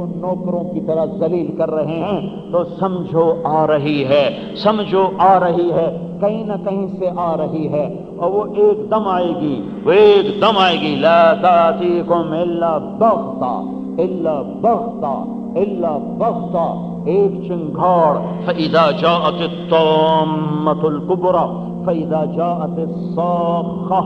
کو نوکروں کی طرح ذلیل کر رہے ہیں تو سمجھو آ رہی ہے، سمجھو آ رہی ہے، کہیں نہ کہیں سے آ رہی ہے، اور وہ ایک دم آئے گی، وہ ایک دم آئے گی۔ لا تأتیکم الا بغتہ الا بغتہ الا بغتہ، ایک چنگھاڑ۔ فإذا جاءت الطامة الكبرى فإذا جاءت الصاخة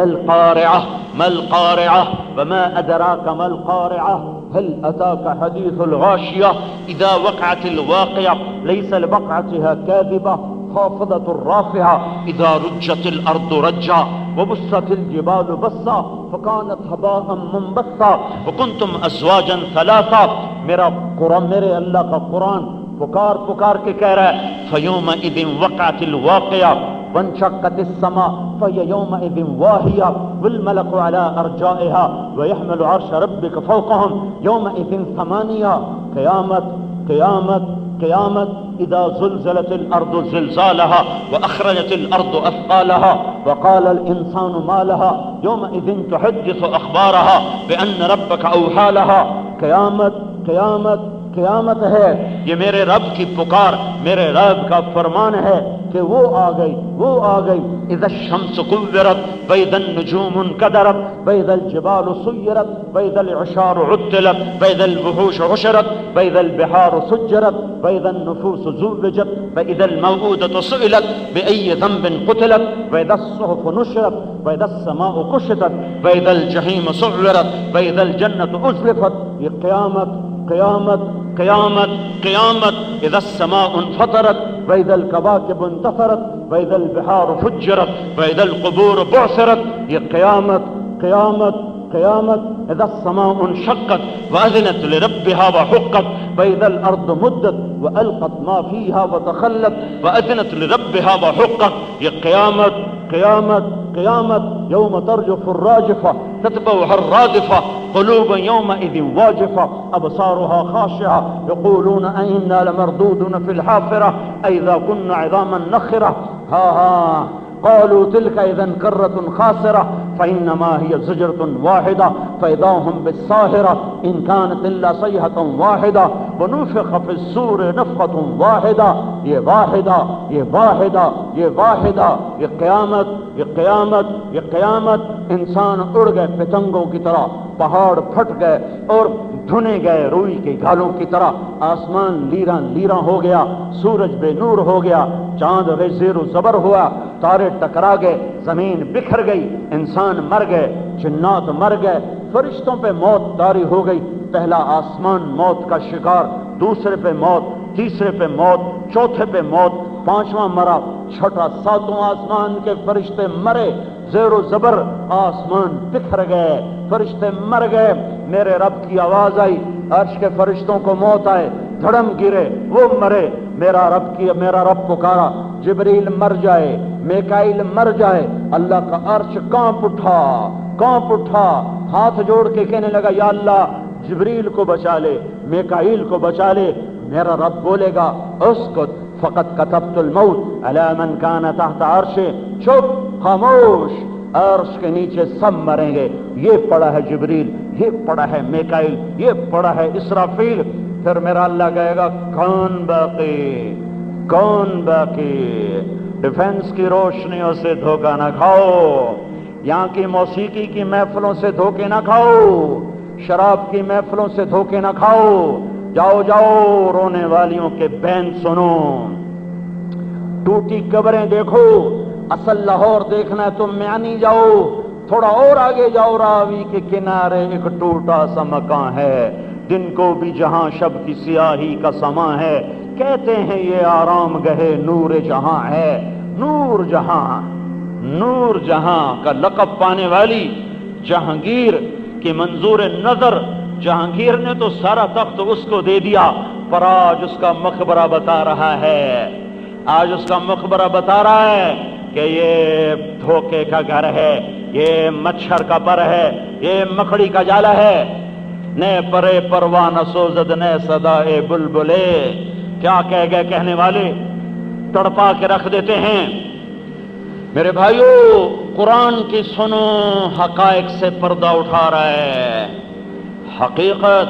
القارعة ما القارعة وما أدراك ما القارعة هل أتاك حديث الغاشية إذا وقعت الواقعة ليس لوقعتها كاذبة خافضة رافعة إذا رجت الأرض رجا وبست الجبال بسا فكانت هباء منبثا وكنتم أزواجا ثلاثا۔ میرا قرآن، میرے اللہ کا قرآن پکار پکار کے کہہ رہا ہے فَيَوْمَئِذٍ وَقَعَتِ الْوَاقِعَةُ وَانشَقَّتِ السَّمَاءُ فَهِيَ يَوْمَئِذٍ وَاهِيَةٌ وَالْمَلَكُ عَلَى أَرْجَائِهَا وَيَحْمِلُ عَرْشَ رَبِّكَ فَوْقَهُمْ يَوْمَئِذٍ ثَمَانِيَةٌ۔ قیامت قیامت قیامت، اذا زلزلت الارض زلزالها واخرجت الارض اثقالها وقال الانسان ما لها يومئذ تحدث اخبارها بان ربك اوحى لها۔ قیامت قیامت قیامت ہے، یہ میرے رب کی پکار، میرے رب کا فرمان ہے کہ وہ آ گئی، وہ آ گئی۔ اذا الشمس كورت واذا النجوم انكدرت واذا الجبال سيرت واذا العشار عطلت واذا الوحوش حشرت واذا البحار سجرت واذا النفوس زوجت واذا الموءودة سئلت بأي ذنب قتلت واذا الصحف نشرت واذا السماء كشطت واذا الجحيم سعرت واذا الجنة أزلفت۔ یہ قیامت قیامت قیامت قیامت۔ اذا السماء انفطرت واذا الكواكب انتثرت واذا البحار فجرت واذا القبور بعثرت۔ یہ قیامت قیامت قیامت۔ اذا السماء انشقت واذنت لربها وحقت واذا الارض مدت والقت ما فيها وتخلت واذنت لربها وحقت۔ یہ قیامت قیامت قیامت۔ یوم ترجف الراجفة تتبعها الرادفة قلوب يومئذ واجفة أبصارها خاشعة يقولون أئنا لمردودون في الحافرة أئذا كنا عظاما نخرة ها قالوا تلك إذا كرة خاسرة فإنما هي زجرة واحدة فإذا هم بالساهرة إن كانت إلا صيحة واحدة ونفخ في الصور نفخة واحدة۔ یہ واحدہ یہ واحدہ یہ واحدہ۔ یہ قیامت یہ قیامت یہ قیامت۔ انسان اڑ گئے پتنگوں کی طرح، پہاڑ پھٹ گئے اور دھنے گئے روئی کے گالوں کی طرح، آسمان لیراں لیراں ہو گیا، سورج بے نور ہو گیا، چاند زیر و زبر ہوا، تارے ٹکرا گئے، زمین بکھر گئی، انسان مر گئے، جنات مر گئے، فرشتوں پہ موت طاری ہو گئی۔ پہلا آسمان موت کا شکار، دوسرے پہ موت، تیسرے پہ موت، چوتھے پہ موت، پانچواں مرا، چھٹا ساتواں آسمان کے فرشتے مرے، زیر و زبر، آسمان بکھر گئے، فرشتے مر گئے۔ میرے رب کی آواز آئی، عرش کے فرشتوں کو موت آئے، دھڑم گرے، وہ مرے۔ میرا رب پکارا، جبریل مر جائے، میکائیل مر جائے، اللہ کا عرش کانپ اٹھا، ہاتھ جوڑ کے کہنے لگا یا اللہ جبریل کو بچا لے، میکائیل کو بچا لے۔ میرا رب بولے گا اسکت فقط كتبت الموت على من كان تحت عرشه۔ چپ، خاموش، عرش کے نیچے سب مریں گے۔ یہ پڑا ہے جبریل، یہ پڑا ہے میکائیل، یہ پڑا ہے اسرافیل۔ پھر میرا اللہ کہے گا کون باقی؟ ڈیفنس کی روشنیوں سے دھوکہ نہ کھاؤ، یہاں کی موسیقی کی محفلوں سے دھوکے نہ کھاؤ، شراب کی محفلوں سے دھوکے نہ کھاؤ۔ جاؤ رونے والیوں کے بین سنو، ٹوٹی قبریں دیکھو، اصل لاہور دیکھنا ہے تو میانی جاؤ، تھوڑا اور آگے جاؤ، راوی کے کنارے ایک ٹوٹا سا مکان ہے، دن کو بھی جہاں شب کی سیاہی کا سماں ہے، کہتے ہیں یہ آرام گہے نور جہاں ہے۔ نور جہاں کا لقب پانے والی جہانگیر کی منظور نظر، جہانگیر نے تو سارا تخت اس کو دے دیا، پر آج اس کا مقبرہ بتا رہا ہے کہ یہ دھوکے کا گھر ہے، یہ مچھر کا پر ہے، یہ مکڑی کا جالا ہے، نئے پرے پروانہ سوزد نئے صدائے بلبلے۔ کیا کہہ گئے کہنے والے، تڑپا کے رکھ دیتے ہیں۔ میرے بھائیو، قرآن کی سنو، حقائق سے پردہ اٹھا رہا ہے۔ حقیقت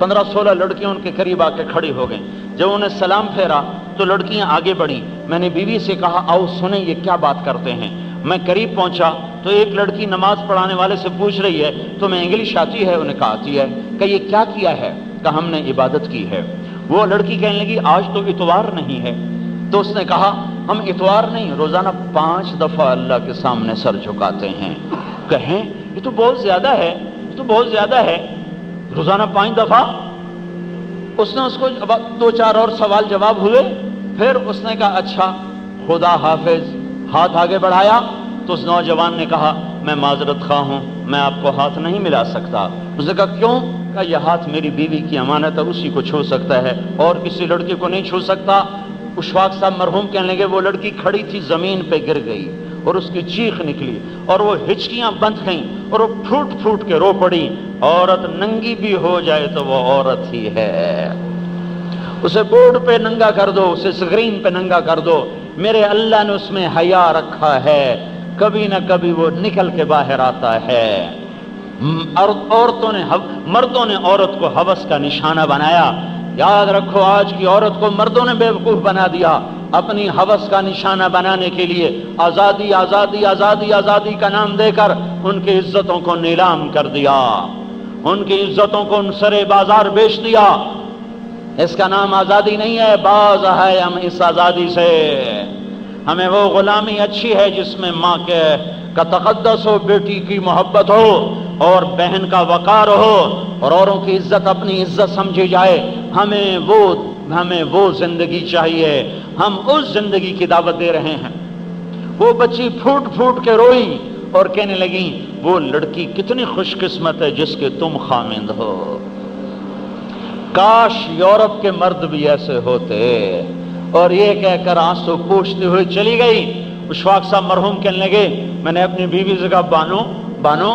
15-16 لڑکیاں ان کے قریب آ کے کھڑی ہو گئیں. جب انہیں سلام پھیرا تو لڑکیاں آگے بڑھیں. میں نے بیوی سے کہا آؤ سنیں یہ کیا بات کرتے ہیں. میں قریب پہنچا تو ایک لڑکی نماز پڑھانے والے سے پوچھ رہی ہے تمہیں انگلش آتی ہے؟ انہیں کہا آتی ہے. کہ یہ کیا کیا ہے؟ کہ ہم نے عبادت کی ہے. وہ لڑکی کہنے لگی آج تو اتوار نہیں ہے. تو اس نے کہا ہم اتوار نہیں روزانہ 5 دفعہ اللہ کے سامنے سر جھکاتے ہیں. کہیں یہ تو بہت زیادہ ہے، یہ تو بہت زیادہ ہے، روزانہ 5 دفعہ. اس نے اس کو 2-4 اور سوال جواب ہوئے. پھر اس نے کہا اچھا خدا حافظ. ہاتھ آگے بڑھایا تو اس نوجوان نے کہا میں معذرت خواہ ہوں، میں آپ کو ہاتھ نہیں ملا سکتا. اس نے کہا کیوں؟ کہا یہ ہاتھ میری بیوی کی امانت ہے، اسی کو چھو سکتا ہے اور کسی لڑکی کو نہیں چھو سکتا. اشفاق صاحب مرحوم کہنے لگے وہ لڑکی کھڑی تھی زمین پہ گر گئی اور اس کی چیخ نکلی اور وہ ہچکیاں بند گئیں اور وہ پھوٹ پھوٹ کے رو پڑی. عورت ننگی بھی ہو جائے تو وہ عورت ہی ہے. اسے بورڈ پہ ننگا کر دو، اسے اسکرین پہ ننگا کر دو، میرے اللہ نے اس میں حیا رکھا ہے، کبھی نہ کبھی وہ نکل کے باہر آتا ہے. مردوں نے عورت کو ہوس کا نشانہ بنایا. یاد رکھو آج کی عورت کو مردوں نے بیوقوف بنا دیا اپنی ہوس کا نشانہ بنانے کے لیے. آزادی آزادی آزادی آزادی کا نام دے کر ان کی عزتوں کو نیلام کر دیا، ان کی عزتوں کو ان سرے بازار بیچ دیا. اس کا نام آزادی نہیں ہے، باز ہے ہم اس آزادی سے. ہمیں وہ غلامی اچھی ہے جس میں ماں کا تقدس ہو، بیٹی کی محبت ہو اور بہن کا وقار ہو اور اوروں کی عزت اپنی عزت سمجھی جائے. ہمیں وہ زندگی چاہیے. ہم اس زندگی کی دعوت دے رہے ہیں. وہ بچی پھوٹ پھوٹ کے روئی اور کہنے لگی وہ لڑکی کتنی خوش قسمت ہے جس کے تم خامند ہو. کاش یورپ کے مرد بھی ایسے ہوتے. اور یہ کہہ کر آنسو پوچھتے ہوئے چلی گئی. اشفاق صاحب مرحوم کہنے لگے میں نے اپنی بیوی سے کہا بانو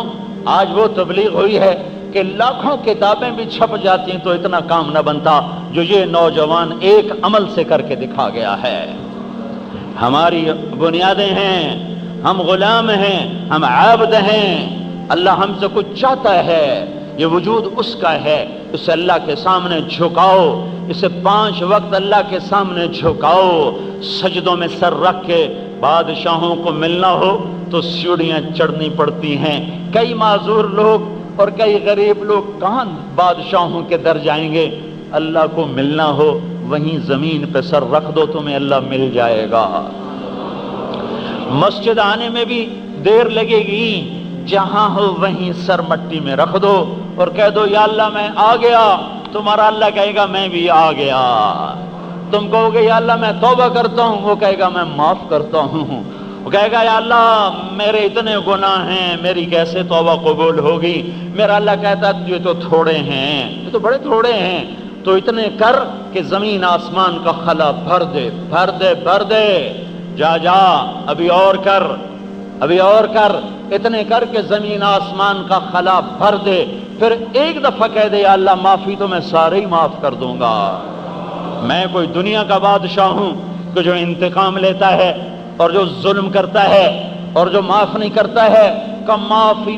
آج وہ تبلیغ ہوئی ہے کہ لاکھوں کتابیں بھی چھپ جاتی ہیں تو اتنا کام نہ بنتا جو یہ نوجوان ایک عمل سے کر کے دکھا گیا ہے. ہماری بنیادیں ہیں، ہم غلام ہیں، ہم عابد ہیں. اللہ ہم سے کچھ چاہتا ہے، یہ وجود اس کا ہے. اسے اللہ کے سامنے جھکاؤ، اسے 5 وقت اللہ کے سامنے جھکاؤ، سجدوں میں سر رکھ کے. بادشاہوں کو ملنا ہو تو سیڑھیاں چڑھنی پڑتی ہیں. کئی معذور لوگ اور کئی غریب لوگ کہاں بادشاہوں کے در جائیں گے. اللہ کو ملنا ہو وہیں زمین پہ سر رکھ دو، تمہیں اللہ مل جائے گا. مسجد آنے میں بھی دیر لگے گی، جہاں ہو وہیں سر مٹی میں رکھ دو اور کہہ دو یا اللہ میں آ گیا. تمہارا اللہ کہے گا میں بھی آ گیا. تم کہو گے یا اللہ میں توبہ کرتا ہوں، وہ کہے گا میں معاف کرتا ہوں. وہ کہے گا یا اللہ میرے اتنے گناہ ہیں، میری کیسے توبہ قبول ہوگی. میرا اللہ کہتا ہے یہ تو تھوڑے ہیں، یہ تو بڑے تھوڑے ہیں، تو اتنے کر کہ زمین آسمان کا خلا بھر دے بھر دے بھر دے. جا ابھی اور کر، ابھی اور کر، اتنے کر کے زمین آسمان کا خلا بھر دے. پھر ایک دفعہ کہہ دے یا اللہ معافی تو میں سارے ہی معاف کر دوں گا. میں کوئی دنیا کا بادشاہ ہوں کہ جو انتقام لیتا ہے اور جو ظلم کرتا ہے اور جو معاف نہیں کرتا ہے. کہ معافی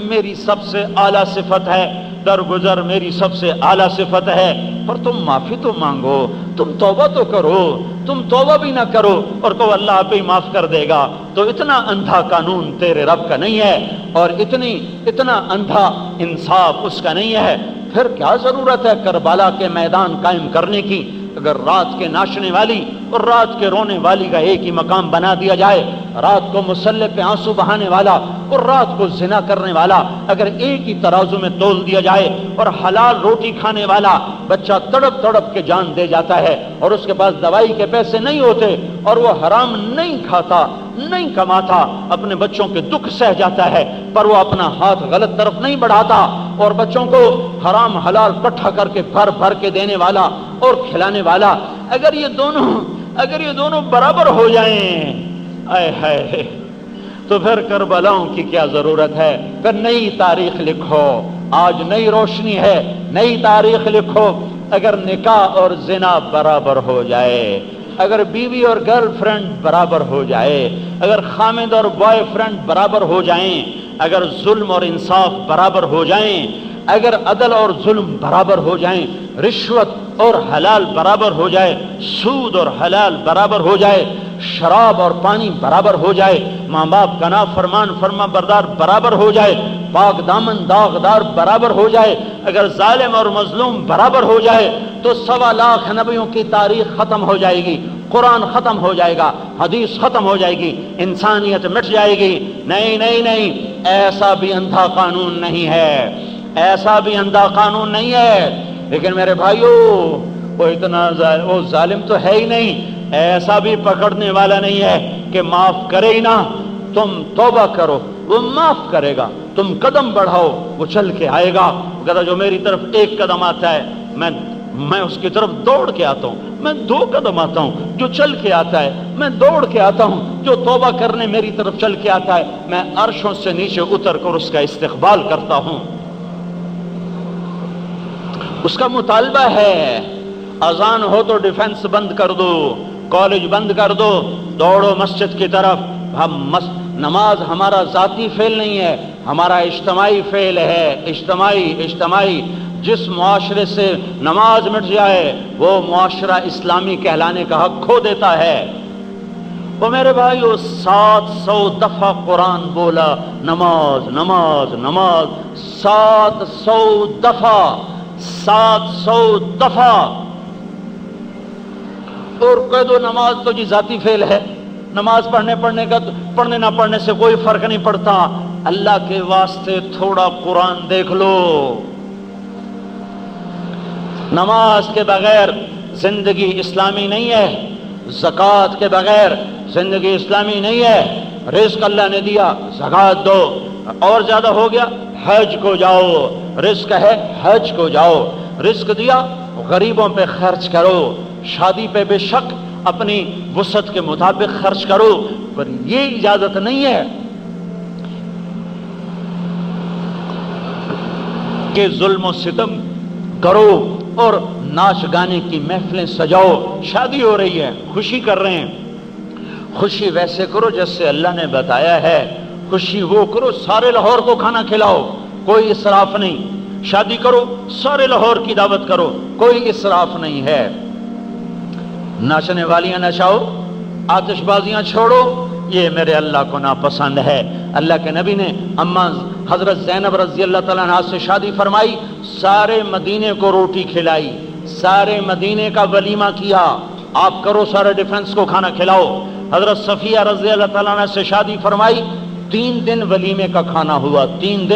میری سب سے اعلیٰ صفت ہے، درگزر میری سب سے اعلیٰ صفت ہے. پر تم معافی تو مانگو، تم توبہ تو کرو. تم توبہ بھی نہ کرو اور کہو اللہ آپ ہی معاف کر دے گا. تو اتنا اندھا قانون تیرے رب کا نہیں ہے اور اتنا اندھا انصاف اس کا نہیں ہے. پھر کیا ضرورت ہے کربلا کے میدان قائم کرنے کی؟ اگر رات کے ناشنے والی اور رات کے رونے والی کا ایک ہی مقام بنا دیا جائے، رات کو مصلی پہ آنسو بہانے والا اور رات کو زنا کرنے والا اگر ایک ہی ترازو میں تول دیا جائے اور حلال روٹی کھانے والا بچہ تڑپ تڑپ کے جان دے جاتا ہے اور اس کے پاس دوائی کے پیسے نہیں ہوتے اور وہ حرام نہیں کھاتا نہیں کماتا، اپنے بچوں کے دکھ سہ جاتا ہے پر وہ اپنا ہاتھ غلط طرف نہیں بڑھاتا اور بچوں کو حرام حلال اکٹھا کر کے بھر بھر کے دینے والا اور کھلانے والا، اگر یہ دونوں برابر ہو جائیں اے ہے تو پھر کربلاؤں کی کیا ضرورت ہے؟ پھر نئی تاریخ لکھو. آج نئی روشنی ہے، نئی تاریخ لکھو. اگر نکاح اور زنا برابر ہو جائے، اگر بیوی اور گرل فرینڈ برابر ہو جائے، اگر خامد اور بوائے فرینڈ برابر ہو جائیں، اگر ظلم اور انصاف برابر ہو جائیں، اگر عدل اور ظلم برابر ہو جائیں، رشوت اور حلال برابر ہو جائے، سود اور حلال برابر ہو جائے، شراب اور پانی برابر ہو جائے، ماں باپ کا نافرمان فرما بردار برابر ہو جائے، پاک دامن داغدار برابر ہو جائے، اگر ظالم اور مظلوم برابر ہو جائے تو 1.25 لاکھ نبیوں کی تاریخ ختم ہو جائے گی، قرآن ختم ہو جائے گا، حدیث ختم ہو جائے گی، انسانیت مٹ جائے گی۔ نہیں نہیں نہیں، ایسا بھی اندھا قانون نہیں ہے، ایسا بھی اندھا قانون نہیں ہے۔ لیکن میرے بھائیو، وہ ظالم تو ہے ہی نہیں، ایسا بھی پکڑنے والا نہیں ہے کہ معاف کرے ہی نہ۔ تم توبہ کرو وہ معاف کرے گا، تم قدم بڑھاؤ وہ چل کے آئے گا۔ وہ کہتا جو میری طرف 1 قدم آتا ہے میں اس کی طرف دوڑ کے آتا ہوں، میں 2 قدم آتا ہوں جو چل کے آتا ہے میں دوڑ کے آتا ہوں، جو توبہ کرنے میری طرف چل کے آتا ہے میں عرشوں سے نیچے اتر کر اس کا استقبال کرتا ہوں۔ اس کا مطالبہ ہے اذان ہو تو ڈیفنس بند کر دو، کالج بند کر دو، دوڑو مسجد کی طرف۔ نماز ہمارا ذاتی فعل نہیں ہے، ہمارا اجتماعی فعل ہے، اجتماعی۔ جس معاشرے سے نماز مٹ جائے وہ معاشرہ اسلامی کہلانے کا حق کھو دیتا ہے۔ وہ میرے بھائیو 700 دفعہ قرآن بولا نماز نماز نماز، 700 دفعہ، 700 دفعہ۔ اور کہہ دو نماز تو جی ذاتی فعل ہے، نماز پڑھنے نہ پڑھنے سے کوئی فرق نہیں پڑتا۔ اللہ کے واسطے تھوڑا قرآن دیکھ لو۔ نماز کے بغیر زندگی اسلامی نہیں ہے، زکوٰۃ کے بغیر زندگی اسلامی نہیں ہے۔ رزق اللہ نے دیا زکوٰۃ دو، اور زیادہ ہو گیا حج کو جاؤ، رزق ہے حج کو جاؤ، رزق دیا غریبوں پہ خرچ کرو، شادی پہ بے شک اپنی وسعت کے مطابق خرچ کرو، پر یہ اجازت نہیں ہے کہ ظلم و ستم کرو اور ناچ گانے کی محفلیں سجاؤ۔ شادی ہو رہی ہے، خوشی کر رہے ہیں، خوشی ویسے کرو جیسے اللہ نے بتایا ہے، خوشی وہ کرو سارے لاہور کو کھانا کھلاؤ، کوئی اسراف نہیں۔ شادی کرو سارے لاہور کی دعوت کرو، کوئی اسراف نہیں ہے۔ ناچنے والیاں نچاؤ، آتش بازیاں چھوڑو، یہ میرے اللہ کو ناپسند ہے۔ اللہ کے نبی نے اماں حضرت زینب رضی اللہ تعالیٰ عنہا سے شادی فرمائی، سارے مدینے کو روٹی کھلائی، سارے مدینے کا ولیمہ کیا۔ آپ کرو سارے ڈیفنس کو کھانا کھلاؤ۔ حضرت صفیہ رضی اللہ تعالیٰ عنہ سے شادی فرمائی، 3 دن ولیمے کا کھانا ہوا، 3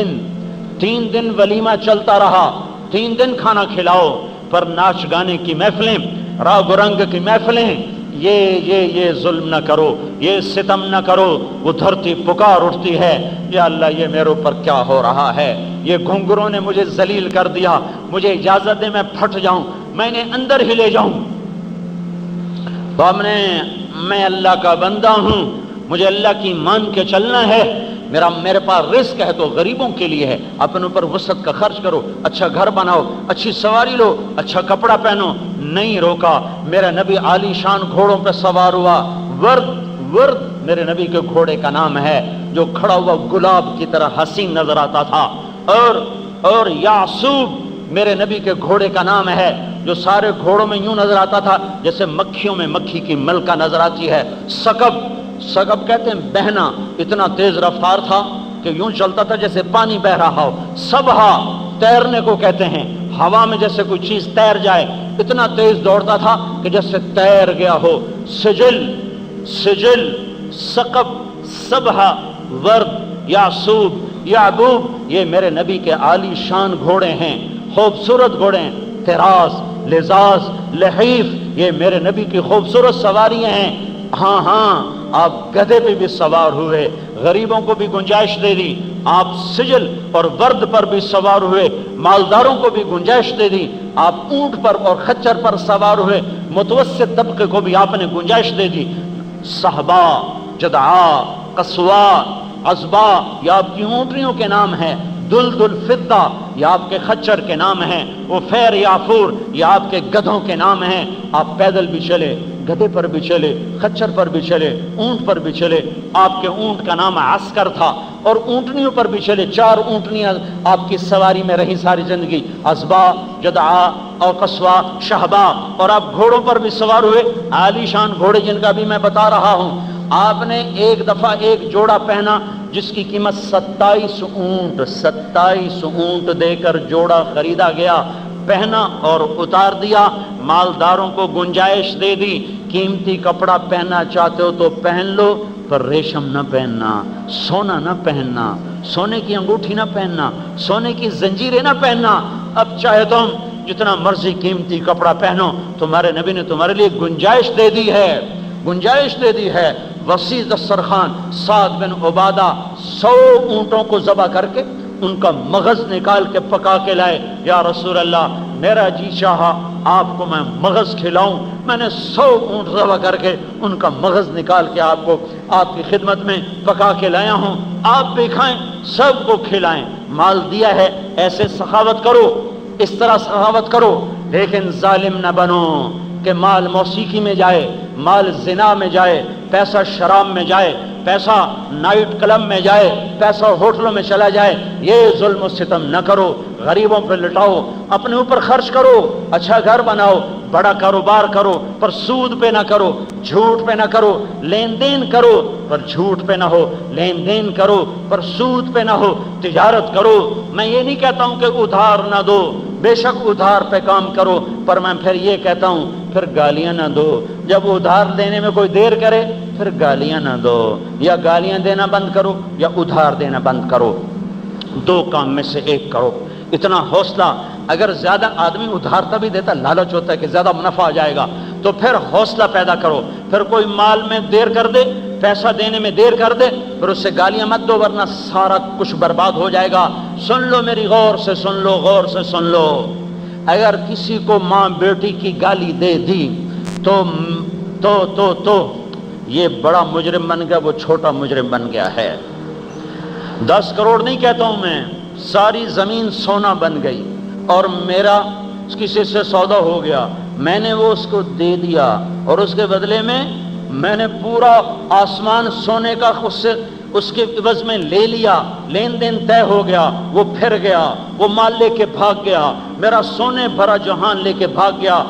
دن ولیمہ چلتا رہا، 3 دن کھانا کھلاؤ۔ پر ناچ گانے کی محفلیں، راگ و رنگ کی محفلیں، یہ ظلم نہ کرو، یہ ستم نہ کرو۔ وہ دھرتی پکار اٹھتی ہے، یا اللہ یہ میرے اوپر کیا ہو رہا ہے، یہ گھنگروں نے مجھے ذلیل کر دیا، مجھے اجازت دے میں پھٹ جاؤں، میں نے اندر ہی لے جاؤں۔ تو میں اللہ کا بندہ ہوں، مجھے اللہ کی مان کے چلنا ہے، میرے پاس رزق ہے تو غریبوں کے لیے ہے، اپنے اوپر وسعت کا خرچ کرو، اچھا گھر بناؤ، اچھی سواری لو، اچھا کپڑا پہنو۔ نہیں روکا۔ میرا نبی عالی شان گھوڑوں پہ سوار ہوا، ورد میرے نبی کے گھوڑے کا نام ہے، جو کھڑا ہوا گلاب کی طرح حسین نظر آتا تھا۔ اور یعصوب میرے نبی کے گھوڑے کا نام ہے، جو سارے گھوڑوں میں یوں نظر آتا تھا جیسے مکھیوں میں مکھی کی ملکہ نظر آتی ہے۔ سکب کہتے ہیں بہنا، اتنا تیز رفتار تھا کہ یوں چلتا تھا جیسے پانی بہ رہا ہو۔ سبہا تیرنے کو کہتے ہیں، ہوا میں جیسے کوئی چیز تیر جائے، اتنا تیز دوڑتا تھا کہ جیسے تیر گیا ہو۔ سجل، سقب، سبہا، ورد، یعصوب، یعبوب، یہ میرے نبی کے عالی شان گھوڑے ہیں، خوبصورت گھوڑے ہیں۔ تراس، لزاز، لحیف، یہ میرے نبی کی خوبصورت سواریاں ہیں۔ ہاں آپ گدھے پہ بھی سوار ہوئے، غریبوں کو بھی گنجائش دے دی۔ آپ سجل اور ورد پر بھی سوار ہوئے، مالداروں کو بھی گنجائش دے دی۔ آپ اونٹ پر اور خچر پر سوار ہوئے، متوسط طبقے کو بھی آپ نے گنجائش دے دی۔ صحبا، جدعا، قصوا، عزبا، یہ آپ کی اونٹنیوں کے نام ہیں۔ دلدل، فضہ، یہ آپ کے خچر کے نام ہیں۔ وہ فیر، یافور، یہ آپ کے گدھوں کے نام ہیں۔ آپ پیدل بھی چلے، گدھے پر بھی چلے، خچر پر بھی چلے، اونٹ پر بھی چلے۔ آپ کے اونٹ کا نام عسکر تھا، اور اونٹنیوں پر بھی چلے. 4 اونٹنیاں آپ کی سواری میں رہی ساری زندگی، ازبا، جدعا اور قصوا، شہبا. اور آپ گھوڑوں پر بھی سوار ہوئے، عالی شان گھوڑے جن کا بھی میں بتا رہا ہوں. آپ نے ایک دفعہ ایک جوڑا پہنا جس کی قیمت 27 اونٹ دے کر جوڑا خریدا گیا. پہنا اور اتار دیا. مالداروں کو گنجائش دے دی، قیمتی کپڑا پہننا چاہتے ہو تو پہن لو، پر ریشم نہ پہننا، سونا نہ پہننا، سونے کی انگوٹھی نہ پہننا، سونے کی زنجیریں نہ پہننا. اب چاہے تم جتنا مرضی قیمتی کپڑا پہنو، تمہارے نبی نے تمہارے لیے گنجائش دے دی ہے، گنجائش دے دی ہے. وسیع دسترخوان. سعد بن عبادہ 100 اونٹوں کو ذبح کر کے ان کا مغز نکال کے پکا کے لائے. یا رسول اللہ، میرا جی چاہا آپ کو میں مغز کھلاؤں. میں نے 100 اونٹ ذبح کر کے ان کا مغز نکال کے آپ کو آپ کی خدمت میں پکا کے لایا ہوں. آپ بھی کھائیں، سب کو کھلائیں. مال دیا ہے، ایسے سخاوت کرو، اس طرح سخاوت کرو، لیکن ظالم نہ بنو کہ مال موسیقی میں جائے، مال زنا میں جائے، پیسہ شراب میں جائے، پیسہ نائٹ کلب میں جائے، پیسہ ہوٹلوں میں چلا جائے. یہ ظلم و ستم نہ کرو، غریبوں پہ لٹاؤ، اپنے اوپر خرچ کرو، اچھا گھر بناؤ، بڑا کاروبار کرو، پر سود پہ نہ کرو، جھوٹ پہ نہ کرو. لین دین کرو پر جھوٹ پہ نہ ہو، لین دین کرو پر سود پہ نہ ہو. تجارت کرو. میں یہ نہیں کہتا ہوں کہ ادھار نہ دو، بے شک ادھار پہ کام کرو، پر میں پھر یہ کہتا ہوں پھر گالیاں نہ دو. جب ادھار دینے میں کوئی دیر کرے پھر گالیاں نہ دو، یا گالیاں دینا بند کرو یا ادھار دینا بند کرو. 2 کام میں سے ایک کرو. اتنا حوصلہ. اگر زیادہ آدمی ادھارتا بھی دیتا، لالچ ہوتا ہے کہ زیادہ منافع آ جائے گا، تو پھر حوصلہ پیدا کرو. پھر کوئی مال میں دیر کر دے، پیسہ دینے میں دیر کر دے، پھر اس سے گالیاں مت دو، ورنہ سارا کچھ برباد ہو جائے گا. سن لو میری، غور سے سن لو، غور سے سن لو. اگر کسی کو ماں بیٹی کی گالی دے دی تو یہ بڑا مجرم بن گیا، وہ چھوٹا مجرم بن گیا ہے. 10 کروڑ نہیں کہتا ہوں میں، ساری زمین سونا بن گئی اور میرا کسی سے سودا ہو گیا، میں نے وہ اس کو دے دیا اور اس کے بدلے میں میں نے پورا آسمان سونے کا اس کے عوض میں لے لیا. لین دین طے ہو گیا، وہ پھر گیا، وہ مال لے کے بھاگ گیا، میرا سونے بھرا جہان لے کے بھاگ گیا.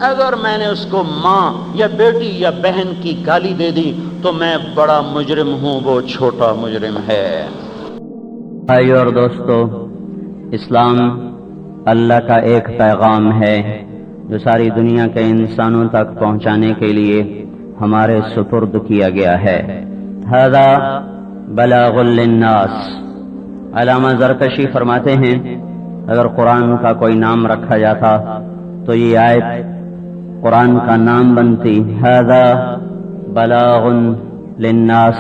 اگر میں نے اس کو ماں یا بیٹی یا بہن کی گالی دے دی تو میں بڑا مجرم ہوں، وہ چھوٹا مجرم ہے. بھائیو اور دوستو، اسلام اللہ کا ایک پیغام ہے جو ساری دنیا کے انسانوں تک پہنچانے کے لیے ہمارے سپرد کیا گیا ہے. ھذا بلاغ للناس. علامہ زرکشی فرماتے ہیں اگر قرآن کا کوئی نام رکھا جاتا تو یہ آیت قرآن کا نام بنتی. ھذا بلاغ للناس،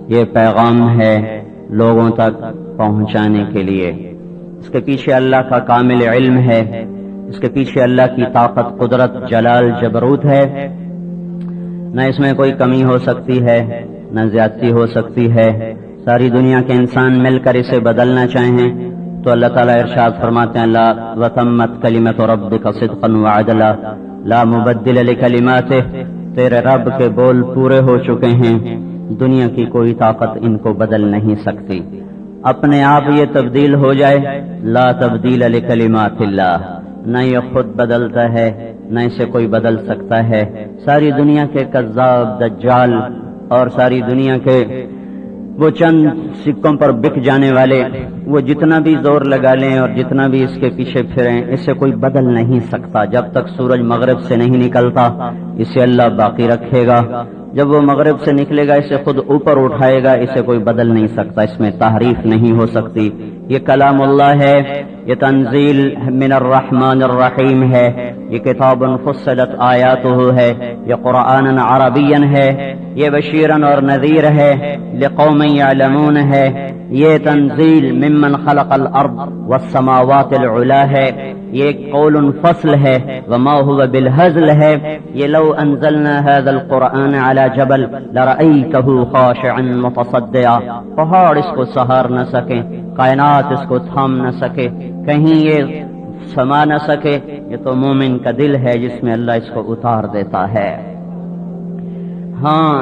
یہ پیغام ہے لوگوں تک پہنچانے کے لیے. اس کے پیچھے اللہ کا کامل علم ہے، اس کے پیچھے اللہ کی طاقت، قدرت، جلال، جبروت ہے. نہ اس میں کوئی کمی ہو سکتی ہے نہ زیادتی ہو سکتی ہے. ساری دنیا کے انسان مل کر اسے بدلنا چاہیں تو اللہ تعالیٰ ارشاد فرماتے ہیں لا وتمت کلمۃ ربک صدقا وعدلا لا مبدل لکلماتہ. تیرے رب کے بول پورے ہو چکے ہیں، دنیا کی کوئی طاقت ان کو بدل نہیں سکتی. اپنے آپ یہ تبدیل ہو جائے، لا تبدیل لکلمات اللہ، نہ یہ خود بدلتا ہے نہ اسے کوئی بدل سکتا ہے. ساری دنیا کے کذاب، دجال اور ساری دنیا کے وہ چند سکوں پر بک جانے والے، وہ جتنا بھی زور لگا لیں اور جتنا بھی اس کے پیچھے پھریں، اسے کوئی بدل نہیں سکتا. جب تک سورج مغرب سے نہیں نکلتا اسے اللہ باقی رکھے گا. جب وہ مغرب سے نکلے گا اسے خود اوپر اٹھائے گا، اسے کوئی بدل نہیں سکتا، اس میں تحریف نہیں ہو سکتی. یہ کلام اللہ ہے، یہ تنزیل من الرحمن الرحیم ہے، یہ کتاب فصلت آیاتہ ہے، یہ قرآن عربی ہے، یہ بشیرن اور نذیر ہے، لقوم یعلمون ہے. یہ تنزیل ممن خلق الارض والسماوات العلا ہے، یہ قول فصل ہے، وما هو بالهزل ہے. یہ لو انزلنا هذا القرآن على جبل لرأيته خاشعا متصدعا. پہاڑ اس کو سہار نہ سکے، کائنات اس کو تھام نہ سکے، کہیں یہ سما نہ سکے. یہ تو مومن کا دل ہے جس میں اللہ اس کو اتار دیتا ہے. ہاں،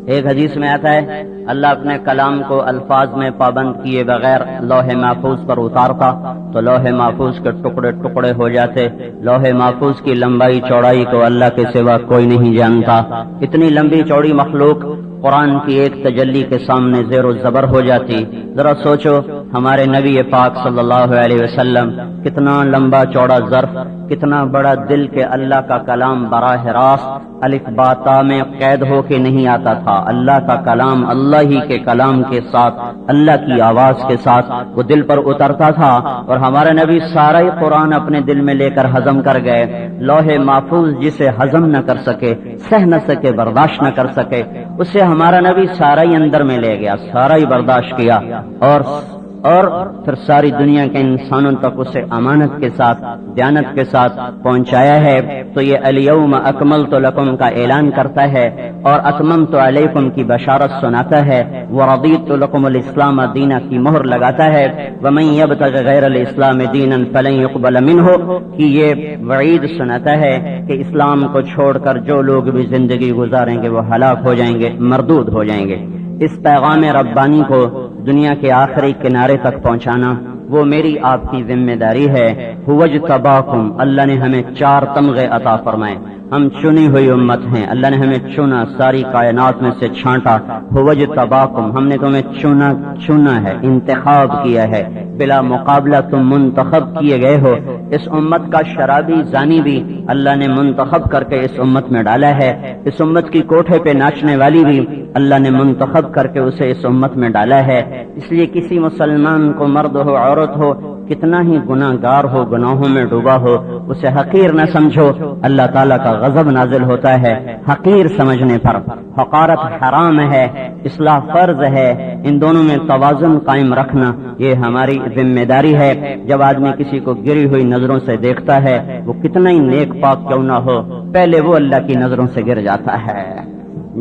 ایک حدیث میں آتا ہے اللہ اپنے کلام کو الفاظ میں پابند کیے بغیر لوح محفوظ پر اتارتا تو لوح محفوظ کے ٹکڑے ٹکڑے ہو جاتے. لوح محفوظ کی لمبائی چوڑائی کو اللہ کے سوا کوئی نہیں جانتا. اتنی لمبی چوڑی مخلوق قرآن کی ایک تجلی کے سامنے زیر و زبر ہو جاتی. ذرا سوچو ہمارے نبی پاک صلی اللہ علیہ وسلم کتنا لمبا چوڑا ظرف، کتنا بڑا دل کے اللہ کا کلام براہ راست الف با تا میں قید ہو کے نہیں آتا تھا. اللہ کا کلام اللہ ہی کے کلام کے ساتھ، اللہ کی آواز کے ساتھ وہ دل پر اترتا تھا. اور ہمارے نبی سارا ہی قرآن اپنے دل میں لے کر ہضم کر گئے. لوح محفوظ جسے ہضم نہ کر سکے، سہ نہ سکے، برداشت نہ کر سکے، اسے ہمارا نبی سارا ہی اندر میں لے گیا، سارا ہی برداشت کیا اور پھر ساری دنیا کے انسانوں تک اسے امانت کے ساتھ، دیانت کے ساتھ پہنچایا ہے. تو یہ الیوم اکملت لکم کا اعلان کرتا ہے اور اتممت علیکم کی بشارت سناتا ہے. ورضیت لکم الاسلام دینا کی مہر لگاتا ہے. ومن یبتغ غیر الاسلام دینا فلن یقبل منہ کی یہ وعید سناتا ہے کہ اسلام کو چھوڑ کر جو لوگ بھی زندگی گزاریں گے وہ ہلاک ہو جائیں گے، مردود ہو جائیں گے. اس پیغام ربانی کو دنیا کے آخری کنارے تک پہنچانا وہ میری آپ کی ذمہ داری ہے. اجتباکم، اللہ نے ہمیں 4 تمغے عطا فرمائے. ہم چنی ہوئی امت ہیں، اللہ نے ہمیں چنا، ساری کائنات میں سے چھانٹا. اجتباکم، ہم نے تمہیں چنا ہے، انتخاب کیا ہے، بلا مقابلہ تم منتخب کیے گئے ہو. اس امت کا شرابی زانی بھی اللہ نے منتخب کر کے اس امت میں ڈالا ہے. اس امت کی کوٹھے پہ ناچنے والی بھی اللہ نے منتخب کر کے اسے اس امت میں ڈالا ہے. اس لیے کسی مسلمان کو، مرد ہو عورت ہو، کتنا ہی گناہ گار ہو، گناہوں میں ڈوبا ہو، اسے حقیر نہ سمجھو. اللہ تعالیٰ کا غضب نازل ہوتا ہے حقیر سمجھنے پر. حقارت حرام ہے، اصلاح فرض ہے. ان دونوں میں توازن قائم رکھنا یہ ہماری ذمہ داری ہے. جب آدمی کسی کو گری ہوئی نظروں سے دیکھتا ہے، وہ کتنا ہی نیک پاک کیوں نہ ہو، پہلے وہ اللہ کی نظروں سے گر جاتا ہے.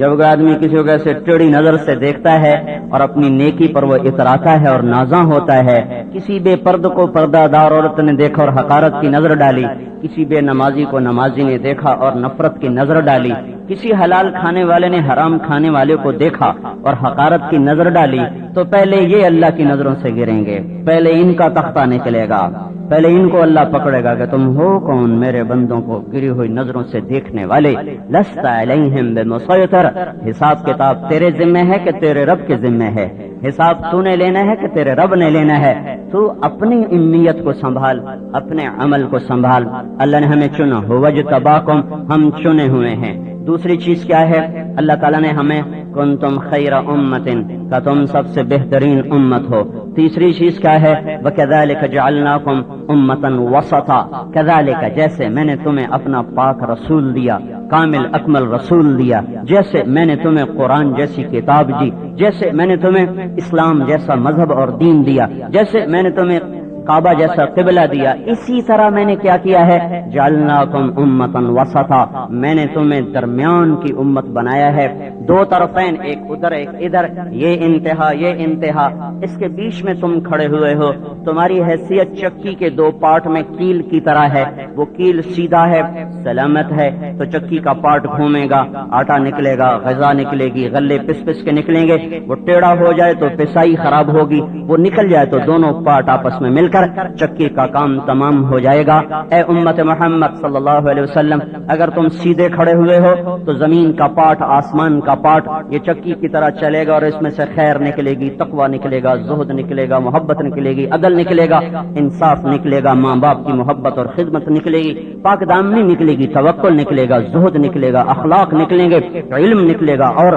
جب کوئی آدمی کسی کو ایسے ٹیڑھی نظر سے دیکھتا ہے اور اپنی نیکی پر وہ اتراتا ہے اور نازاں ہوتا ہے. کسی بے پرد کو پردہ دار عورت نے دیکھا اور حقارت کی نظر ڈالی، کسی بے نمازی کو نمازی نے دیکھا اور نفرت کی نظر ڈالی، کسی حلال کھانے والے نے حرام کھانے والے کو دیکھا اور حقارت کی نظر ڈالی، تو پہلے یہ اللہ کی نظروں سے گریں گے، پہلے ان کا تختہ نکلے گا، پہلے ان کو اللہ پکڑے گا کہ تم ہو کون میرے بندوں کو گری ہوئی نظروں سے دیکھنے والے. لست علیہم بمسیطر، حساب کتاب تیرے ذمہ ہے کہ تیرے رب کے ذمہ ہے؟ حساب تو نے لینا ہے کہ تیرے رب نے لینا ہے؟ تو اپنی امیت کو سنبھال، اپنے عمل کو سنبھال. اللہ نے ہمیں چنا، واجتباکم، ہم چنے ہوئے ہیں. دوسری چیز کیا ہے؟ اللہ تعالیٰ نے ہمیں کنتم خیر امت، کا تم سب سے بہترین امت ہو. تیسری چیز کیا ہے؟ وَكَذَلِكَ جَعَلْنَاكُمْ أُمَّةً وَسَطًا، كَذَلِكَ جیسے میں نے تمہیں اپنا پاک رسول دیا، کامل اکمل رسول دیا، جیسے میں نے تمہیں قرآن جیسی کتاب دی، جیسے میں نے تمہیں اسلام جیسا مذہب اور دین دیا، جیسے میں نے تمہیں کعبہ جیسا قبلہ دیا، اسی طرح میں نے کیا کیا ہے؟ جعلناکم امتن وسطا، میں نے تمہیں درمیان کی امت بنایا ہے. 2 طرفین، ایک ادھر ایک ادھر، یہ انتہا یہ انتہا، اس کے بیچ میں تم کھڑے ہوئے ہو. تمہاری حیثیت چکی کے 2 پارٹ میں کیل کی طرح ہے. وہ کیل سیدھا ہے، سلامت ہے، تو چکی کا پارٹ گھومے گا، آٹا نکلے گا، غذا نکلے گی، غلے پس پس کے نکلیں گے. وہ ٹیڑھا ہو جائے تو پسائی خراب ہوگی، وہ نکل جائے تو دونوں پارٹ آپس میں مل کر چکی کا کام تمام ہو جائے گا. اے امت محمد صلی اللہ علیہ وسلم، اگر تم سیدھے کھڑے ہوئے ہو تو زمین کا پارٹ، آسمان کا پارٹ یہ چکی کی طرح چلے گا اور اس میں سے خیر نکلے گی، تقوی نکلے گا، زہد نکلے گا، محبت نکلے گی، عدل نکلے گا، انصاف نکلے گا، ماں باپ کی محبت اور خدمت نکلے گی، پاک دامنی نکلے گی، توکل نکلے گا، زہد نکلے گا، اخلاق نکلیں گے، علم نکلے گا، اور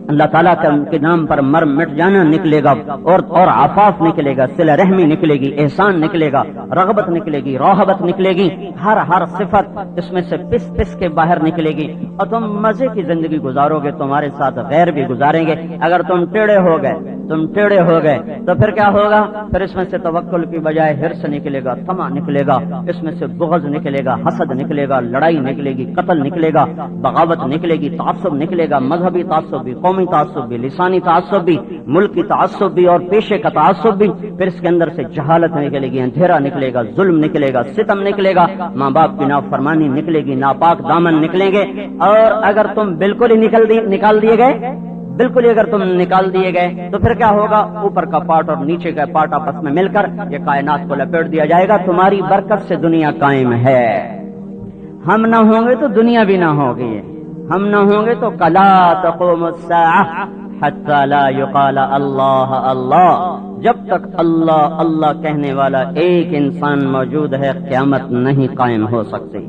اللہ تعالیٰ کے نام پر مر مٹ جانا نکلے گا، اور عفاف نکلے گا، صلہ رحمی نکلے گی، احسان نکلے گا، رغبت نکلے گی، راہبت نکلے گی، ہر صفت اس میں سے پس پس کے باہر نکلے گی، اور تم مزے کی زندگی گزارو گے. تمہارے ساتھ غیر بھی گزاریں گے. اگر تم ٹیڑھے ہو گئے تو پھر کیا ہوگا؟ پھر اس میں سے توکل کی بجائے حرص نکلے گا، طمع نکلے گا، اس میں سے بغض نکلے گا، حسد نکلے گا، لڑائی نکلے گی، قتل نکلے گا، بغاوت نکلے گی، تعصب نکلے گا، مذہبی تعصب بھی، قومی تعصب بھی، لسانی تعصب بھی، ملکی تعصب بھی اور پیشے کا تعصب بھی. پھر اس کے اندر سے جہالت نکلے گی، اندھیرا نکلے گا، ظلم نکلے گا، ستم نکلے گا، ماں باپ کی نافرمانی نکلے گی، ناپاک دامن نکلیں گے. اور اگر تم بالکل ہی نکال دیے گئے بالکل اگر تم نکال دیے گئے تو پھر کیا ہوگا؟ اوپر کا پارٹ اور نیچے کا پارٹ آپس میں مل کر یہ کائنات کو لپیٹ دیا جائے گا. تمہاری برکت سے دنیا قائم ہے. ہم نہ ہوں گے تو دنیا بھی نہ ہوگی. ہم نہ ہوں گے تو کلا تقوم الساعہ حتی لا یقال اللہ اللہ. جب تک اللہ اللہ کہنے والا ایک انسان موجود ہے قیامت نہیں قائم ہو سکتی.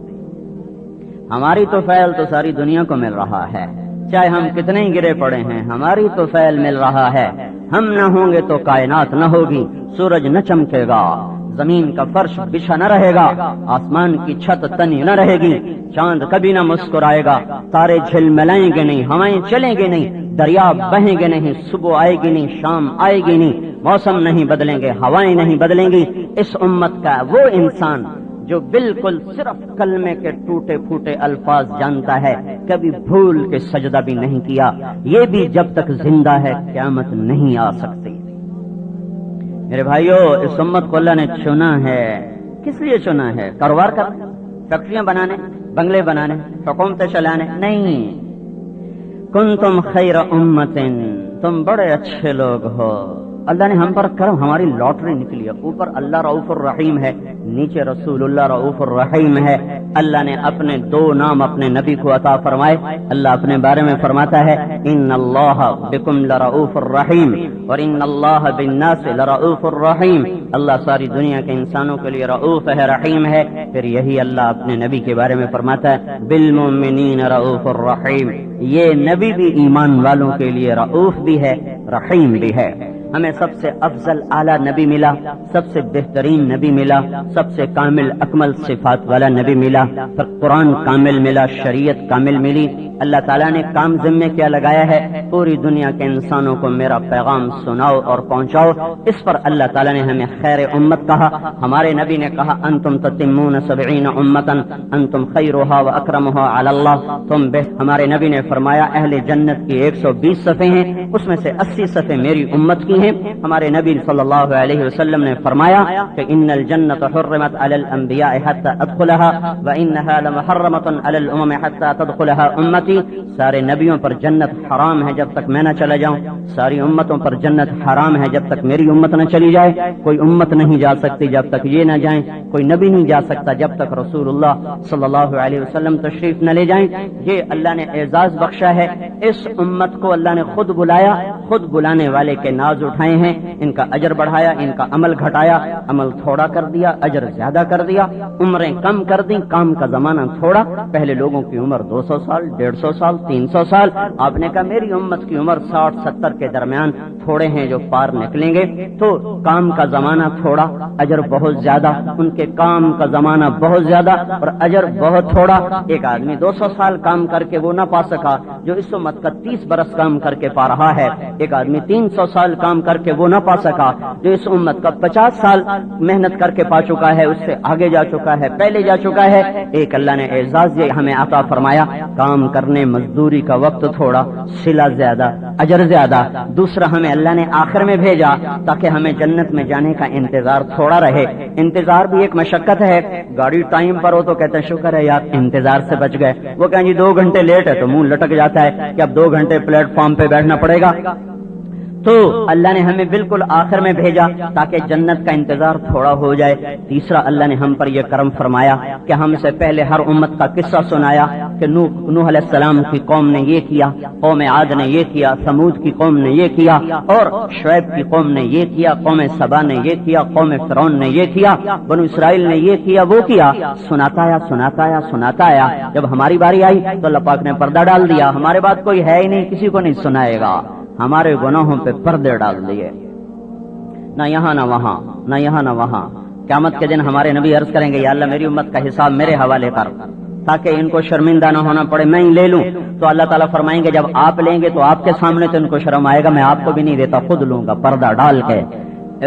ہماری تو فعل تو ساری دنیا کو مل رہا ہے، چاہے ہم کتنے ہی گرے پڑے ہیں ہماری تو فعل مل رہا ہے. ہم نہ ہوں گے تو کائنات نہ ہوگی، سورج نہ چمکے گا، زمین کا فرش بچھا نہ رہے گا، آسمان کی چھت تنی نہ رہے گی، چاند کبھی نہ مسکرائے گا، تارے جھلملائیں گے نہیں، ہوائیں چلیں گے نہیں، دریا بہیں گے نہیں، صبح آئے گی نہیں، شام آئے گی نہیں، موسم نہیں بدلیں گے، ہوائیں نہیں بدلیں گی. اس امت کا وہ انسان جو بالکل صرف کلمے کے ٹوٹے پھوٹے الفاظ جانتا ہے، کبھی بھول کے سجدہ بھی نہیں کیا، یہ بھی جب تک زندہ ہے قیامت نہیں آ سکتی. میرے بھائیو، اس امت کو اللہ نے چنا ہے. کس لیے چنا ہے؟ کاروبار کرنے، فیکٹریاں بنانے، بنگلے بنانے، حکومتیں چلانے؟ نہیں. کنتم خیر امت، تم بڑے اچھے لوگ ہو. اللہ نے ہم پر کرم، ہماری لاٹری نکلی ہے. اوپر اللہ رؤوف الرحیم ہے، نیچے رسول اللہ رؤوف الرحیم ہے. اللہ نے اپنے دو نام اپنے نبی کو عطا فرمائے. اللہ اپنے بارے میں فرماتا ہے ان اللہ بکم لرؤوف الرحیم اور ان اللہ بالناس لرؤوف الرحیم. اللہ ساری دنیا کے انسانوں کے لیے رؤوف ہے، رحیم ہے. پھر یہی اللہ اپنے نبی کے بارے میں فرماتا ہے بالمؤمنین رؤوف الرحیم. یہ نبی بھی ایمان والوں کے لیے رؤوف بھی ہے، رحیم بھی ہے. ہمیں سب سے افضل اعلیٰ نبی ملا، سب سے بہترین نبی ملا، سب سے کامل اکمل صفات والا نبی ملا. پھر قرآن کامل ملا، شریعت کامل ملی. اللہ تعالیٰ نے کام ذمے کیا لگایا ہے؟ پوری دنیا کے انسانوں کو میرا پیغام سناؤ اور پہنچاؤ. اس پر اللہ تعالیٰ نے ہمیں خیر امت کہا. ہمارے نبی نے کہا انتم تتمون 70 امتا انتم خیرها واکرمها علی اللہ. ہمارے نبی نے فرمایا اہل جنت کی 120 صفحے ہیں، اس میں سے 80 صفحے میری امت کی ہیں. ہمارے نبی صلی اللہ علیہ وسلم نے فرمایا کہ ان الجنت حرمت علی الانبیاء حتى ادخلها وانها لمحرمۃ علی الامم حتى تدخلها امتی. سارے نبیوں پر جنت حرام ہے جب تک میں نہ چلا جاؤں، ساری امتوں پر جنت حرام ہے جب تک میری امت نہ چلی جائے. کوئی امت نہیں جا سکتی جب تک یہ نہ جائیں، کوئی نبی نہیں جا سکتا جب تک رسول اللہ صلی اللہ علیہ وسلم تشریف نہ لے جائیں. یہ اللہ نے اعزاز بخشا ہے. اس امت کو اللہ نے خود بلایا، خود بلانے والے کے ناز اٹھائے ہیں، ان کا اجر بڑھایا، ان کا عمل گھٹایا، عمل تھوڑا کر دیا، اجر زیادہ کر دیا، عمریں کم کر دی، کام کا زمانہ تھوڑا. پہلے لوگوں کی عمر 200 سال، 150 سال، 300 سال. آپ نے کہا میری امت کی عمر 60-70 کے درمیان تھوڑے ہیں جو پار نکلیں گے. تو کام کا زمانہ تھوڑا، اجر بہت زیادہ. ان کے کام کا زمانہ بہت زیادہ اور اجر بہت تھوڑا. ایک آدمی 200 سال کام کر کے وہ نہ پا سکا جو اس امت کا 30 برس کام کر کے پا رہا ہے. ایک آدمی 300 سال کام کر کے وہ نہ پا سکا جو اس امت کا 50 سال محنت کر کے پا چکا ہے، اس سے آگے جا چکا ہے، پہلے جا چکا ہے. ایک اللہ نے اعزاز یہ ہمیں عطا فرمایا، کام کرنے مزدوری کا وقت تھوڑا، صلہ زیادہ، اجر زیادہ. دوسرا ہمیں اللہ نے آخر میں بھیجا تاکہ ہمیں جنت میں جانے کا انتظار تھوڑا رہے. انتظار بھی ایک مشقت ہے. گاڑی ٹائم پر ہو تو کہتے ہیں شکر ہے یار انتظار سے بچ گئے. وہ کہیں جی 2 گھنٹے لیٹ ہے تو منہ لٹک جاتا ہے کہ اب 2 گھنٹے پلیٹ فارم پہ بیٹھنا پڑے گا. تو اللہ نے ہمیں بالکل آخر میں بھیجا تاکہ جنت کا انتظار تھوڑا ہو جائے. تیسرا اللہ نے ہم پر یہ کرم فرمایا کہ ہم سے پہلے ہر امت کا قصہ سنایا کہ نوح علیہ السلام کی قوم نے یہ کیا، قوم عاد نے یہ کیا، ثمود کی قوم نے یہ کیا، اور شعیب کی قوم نے یہ کیا، قوم سبا نے یہ کیا، قوم فرعون نے یہ کیا، بنو اسرائیل نے یہ کیا وہ کیا. سناتا آیا. جب ہماری باری آئی تو اللہ پاک نے پردہ ڈال دیا. ہمارے بعد کوئی ہے ہی نہیں، کسی کو نہیں سنائے گا. ہمارے گناہوں پہ پردے ڈال دیے، نہ یہاں نہ وہاں، نہ یہاں نہ وہاں. قیامت کے دن ہمارے نبی عرض کریں گے یا اللہ میری امت کا حساب میرے حوالے کر تاکہ ان کو شرمندہ نہ ہونا پڑے، میں ہی لے لوں. تو اللہ تعالیٰ فرمائیں گے جب آپ لیں گے تو آپ کے سامنے تو ان کو شرم آئے گا، میں آپ کو بھی نہیں دیتا، خود لوں گا پردہ ڈال کے.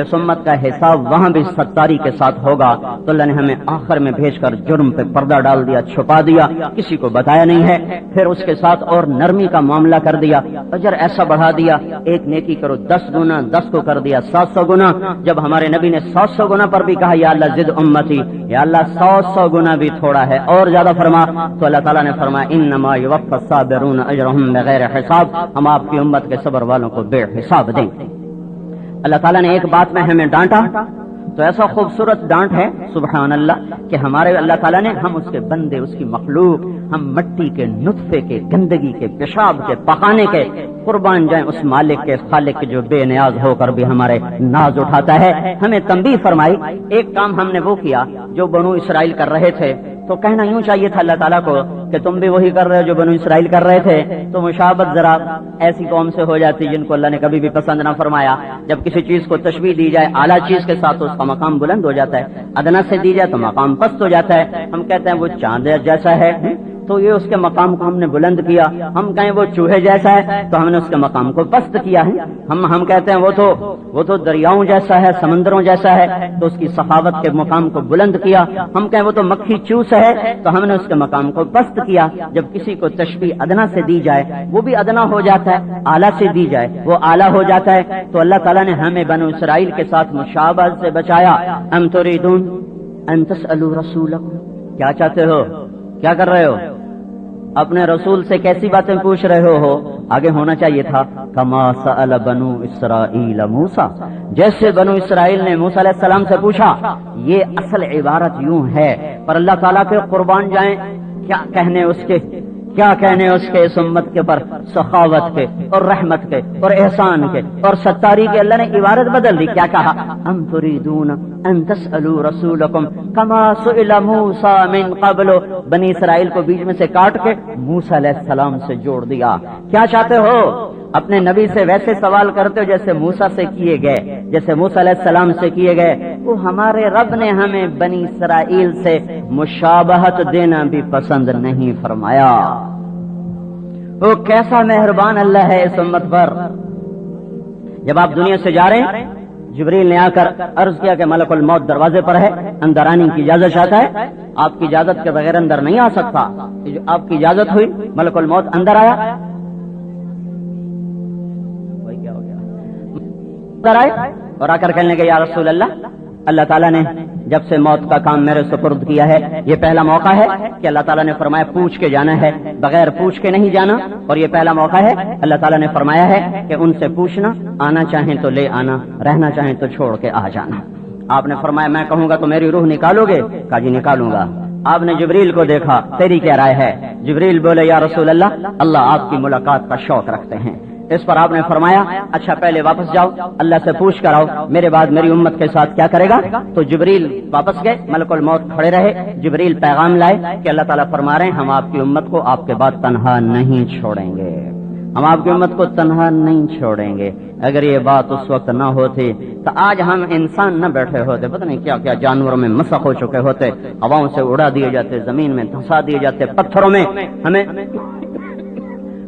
اس امت کا حساب وہاں بھی ستاری کے ساتھ ہوگا، تو اللہ نے ہمیں آخر میں بھیج کر جرم پہ پردہ ڈال دیا، چھپا دیا، کسی کو بتایا نہیں ہے، پھر اس کے ساتھ اور نرمی کا معاملہ کر دیا، اجر ایسا بڑھا دیا، ایک نیکی کرو 10 گنا، 10 کو کر دیا 700 گنا۔ جب ہمارے نبی نے 700 گنا پر بھی کہا یا اللہ زد امتی، یا اللہ 100 گنا بھی تھوڑا ہے اور زیادہ فرما، تو اللہ تعالیٰ نے فرمایا انما یوفی الصابرون اجرهم بغیر حساب، ہم آپ کی امت کے صبر والوں کو بے حساب دیں گے۔ اللہ تعالیٰ نے ایک بات میں ہمیں ڈانٹا تو ایسا خوبصورت ڈانٹ ہے سبحان اللہ کہ ہمارے اللہ تعالیٰ نے، ہم اس کے بندے، اس کی مخلوق، ہم مٹی کے نطفے کے، گندگی کے، پیشاب کے، پخانے کے، قربان جائیں اس مالک کے، خالق کے جو بے نیاز ہو کر بھی ہمارے ناز اٹھاتا ہے۔ ہمیں تنبیہ فرمائی، ایک کام ہم نے وہ کیا جو بنو اسرائیل کر رہے تھے، تو کہنا یوں چاہیے تھا اللہ تعالیٰ کو کہ تم بھی وہی کر رہے ہو جو بنو اسرائیل کر رہے تھے، تو مشابہت ذرا ایسی قوم سے ہو جاتی جن کو اللہ نے کبھی بھی پسند نہ فرمایا۔ جب کسی چیز کو تشبیہ دی جائے اعلیٰ چیز کے ساتھ تو اس کا مقام بلند ہو جاتا ہے، ادنا سے دی جائے تو مقام پست ہو جاتا ہے۔ ہم کہتے ہیں وہ چاند جیسا ہے تو یہ اس کے مقام کو ہم نے بلند کیا، ہم کہیں وہ چوہے جیسا ہے تو ہم نے اس کے مقام کو پست کیا ہے۔ ہم کہتے ہیں وہ تو دریاؤں جیسا ہے، سمندروں جیسا ہے تو اس کی سخاوت کے مقام کو بلند کیا۔ ہم کہیں وہ تو مکھی چوس ہے تو ہم نے اس کے مقام کو پست کیا۔ جب کسی کو تشبیہ ادنا سے دی جائے وہ بھی ادنا ہو جاتا ہے، اعلیٰ سے دی جائے وہ اعلیٰ ہو جاتا ہے۔ تو اللہ تعالیٰ نے ہمیں بنو اسرائیل کے ساتھ مشابہت سے بچایا۔ ام تريدون ان تسألوا رسولکم، کیا چاہتے ہو، کیا کر رہے ہو، اپنے رسول سے کیسی باتیں پوچھ رہے ہو؟ آگے ہونا چاہیے تھا کما سأل بنو اسرائیل موسیٰ، جیسے بنو اسرائیل نے موسیٰ علیہ السلام سے پوچھا۔ یہ اصل عبارت یوں ہے، پر اللہ تعالیٰ کے قربان جائیں کیا کہنے اس کے اس امت کے پر سخاوت کے اور رحمت کے اور احسان کے اور ستاری کے۔ اللہ نے عبارت بدل دی، کیا کہا؟ ام تريدون ان تسألوا رسولکم کما سئل موسیٰ من قبل، بنی اسرائیل کو بیچ میں سے کاٹ کے موسیٰ علیہ السلام سے جوڑ دیا۔ کیا چاہتے ہو؟ اپنے نبی سے ویسے سوال کرتے ہو جیسے موسیٰ سے کیے گئے، جیسے موسیٰ علیہ السلام سے کیے گئے۔ وہ ہمارے رب نے ہمیں بنی اسرائیل سے مشابہت دینا بھی پسند نہیں فرمایا۔ وہ کیسا مہربان اللہ ہے اس امت پر۔ جب آپ دنیا سے جا رہے ہیں، جبریل نے آ کر عرض کیا کہ ملک الموت دروازے پر ہے، اندر آنے کی اجازت چاہتا ہے، آپ کی اجازت کے بغیر اندر نہیں آ سکتا۔ آپ کی اجازت ہوئی، ملک الموت اندر آیا، اور آ کر کہنے لگے یا رسول اللہ تعالیٰ نے جب سے موت کا کام میرے سپرد کیا ہے، یہ پہلا موقع ہے کہ اللہ تعالیٰ نے فرمایا پوچھ کے جانا ہے، بغیر پوچھ کے نہیں جانا، اور یہ پہلا موقع ہے اللہ تعالیٰ نے فرمایا ہے کہ ان سے پوچھنا، آنا چاہیں تو لے آنا، رہنا چاہیں تو چھوڑ کے آ جانا۔ آپ نے فرمایا میں کہوں گا تو میری روح نکالو گے؟ کہا جی نکالوں گا۔ آپ نے جبریل کو دیکھا، تیری کیا رائے ہے؟ جبریل بولے یا رسول اللہ آپ کی ملاقات کا شوق رکھتے ہیں۔ اس پر آپ نے فرمایا اچھا پہلے واپس جاؤ، اللہ سے پوچھ کر آؤ میرے بعد میری امت کے ساتھ کیا کرے گا۔ تو جبریل واپس گئے، ملک الموت کھڑے رہے، جبریل پیغام لائے کہ اللہ تعالیٰ فرما رہے ہیں ہم آپ کی امت کو آپ کے بعد تنہا نہیں چھوڑیں گے، ہم آپ کی امت کو تنہا نہیں چھوڑیں گے۔ اگر یہ بات اس وقت نہ ہوتی تو آج ہم انسان نہ بیٹھے ہوتے، پتہ نہیں کیا کیا جانوروں میں مسخ ہو چکے ہوتے، ہواؤں سے اڑا دیے جاتے، زمین میں دھسا دیے جاتے، پتھروں میں ہمیں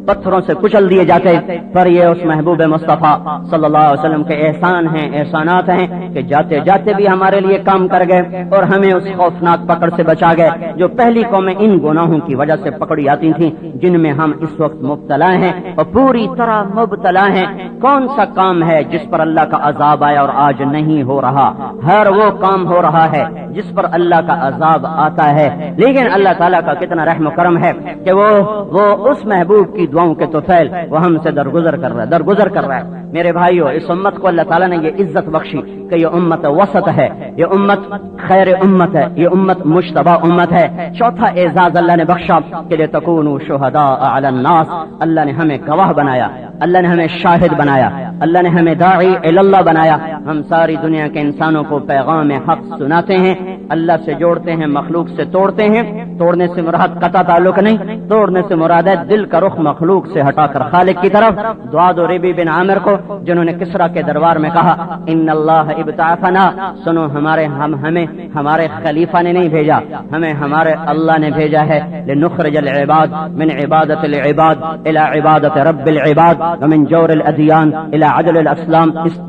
پتھروں سے کچل دیے جاتے۔ پر یہ اس محبوب مصطفیٰ صلی اللہ علیہ وسلم کے احسان ہیں، احسانات ہیں کہ جاتے جاتے بھی ہمارے لیے کام کر گئے اور ہمیں اس خوفناک پکڑ سے بچا گئے جو پہلی قومیں ان گناہوں کی وجہ سے پکڑی آتی تھیں جن میں ہم اس وقت مبتلا ہیں اور پوری طرح مبتلا ہیں۔ کون سا کام ہے جس پر اللہ کا عذاب آیا اور آج نہیں ہو رہا؟ ہر وہ کام ہو رہا ہے جس پر اللہ کا عذاب آتا ہے، لیکن اللہ تعالیٰ کا کتنا رحم و کرم ہے کہ وہ اس محبوب کی دعاؤں کے توفیل وہ ہم سے درگزر کر رہا ہے۔ میرے بھائیو، اس امت کو اللہ تعالیٰ نے یہ عزت بخشی کہ یہ امت وسط ہے، یہ امت خیر امت ہے، یہ امت مجتبی امت ہے۔ چوتھا اعزاز اللہ نے بخشا کہ لتکونوا شہداء علی الناس، اللہ نے ہمیں گواہ بنایا، اللہ نے ہمیں شاہد بنایا، اللہ نے ہمیں داعی الی اللہ بنایا۔ ہم ساری دنیا کے انسانوں کو پیغام حق سناتے ہیں، اللہ سے جوڑتے ہیں، مخلوق سے توڑتے ہیں۔ توڑنے سے مراد قطع تعلق نہیں، توڑنے سے مراد ہے دل کا رخ مخلوق سے ہٹا کر خالق کی طرف۔ دعاد و ربی بن عامر کو جنہوں نے کسرا کے دربار میں کہا ان اللہ ابتعثنا، سنو ہمارے خلیفہ نے نہیں بھیجا، ہمیں ہمارے اللہ نے بھیجا ہے، لنخرج العباد من عبادت العباد الى عبادت رب العباد ومن جور الادیان الى عدل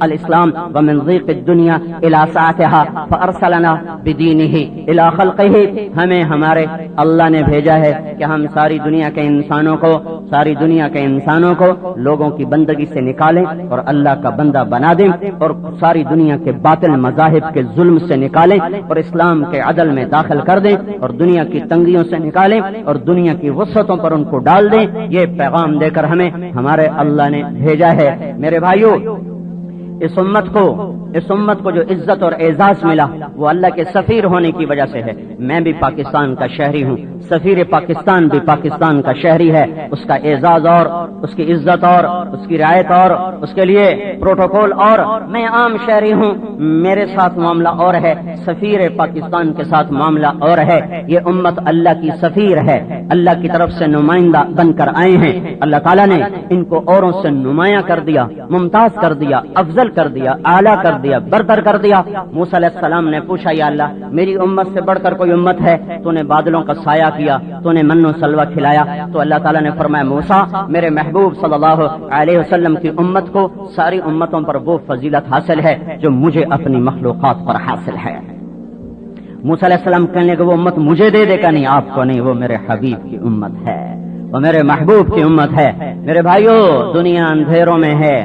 الاسلام ومن ضيق الدنيا الى سعتها فارسلنا بدينه الى خلقه. ہمیں ہمارے اللہ نے بھیجا ہے کہ ہم ساری دنیا کے انسانوں کو لوگوں کی بندگی سے نکالیں اور اللہ کا بندہ بنا دیں، اور ساری دنیا کے باطل مذاہب کے ظلم سے نکالیں اور اسلام کے عدل میں داخل کر دیں، اور دنیا کی تنگیوں سے نکالیں اور دنیا کی وسعتوں پر ان کو ڈال دیں. یہ پیغام دے کر ہمیں ہمارے اللہ نے بھیجا ہے. میرے بھائیوں، اس امت کو جو عزت اور اعزاز ملا وہ اللہ کے سفیر ہونے کی وجہ سے ہے. میں بھی پاکستان کا شہری ہوں، سفیر پاکستان بھی پاکستان کا شہری ہے. اس کا اعزاز اور اس کی عزت اور اس کی رعایت اور اس کے لیے پروٹوکول اور. میں عام شہری ہوں، میرے ساتھ معاملہ اور ہے، سفیر پاکستان کے ساتھ معاملہ اور ہے. یہ امت اللہ کی سفیر ہے، اللہ کی طرف سے نمائندہ بن کر آئے ہیں. اللہ تعالیٰ نے ان کو اوروں سے نمایاں کر دیا، ممتاز کر دیا، افضل کر دیا، اعلیٰ کر دیا، برتر کر دیا. موسیٰ علیہ السلام نے پوچھا، یا اللہ میری امت سے بڑھ کر کوئی امت ہے؟ تو نے بادلوں کا سایہ کیا، تو نے من و سلوہ کھلایا. تو اللہ تعالیٰ نے فرمایا، موسیٰ میرے محبوب صلی اللہ علیہ وسلم کی امت کو ساری امتوں پر وہ فضیلت حاصل ہے جو مجھے اپنی مخلوقات پر حاصل ہے. موسیٰ علیہ السلام کہنے کہ وہ امت مجھے دے کا نہیں، آپ کو نہیں، وہ میرے حبیب کی امت ہے، وہ میرے محبوب کی امت ہے. میرے بھائیوں، دنیا اندھیروں میں ہے.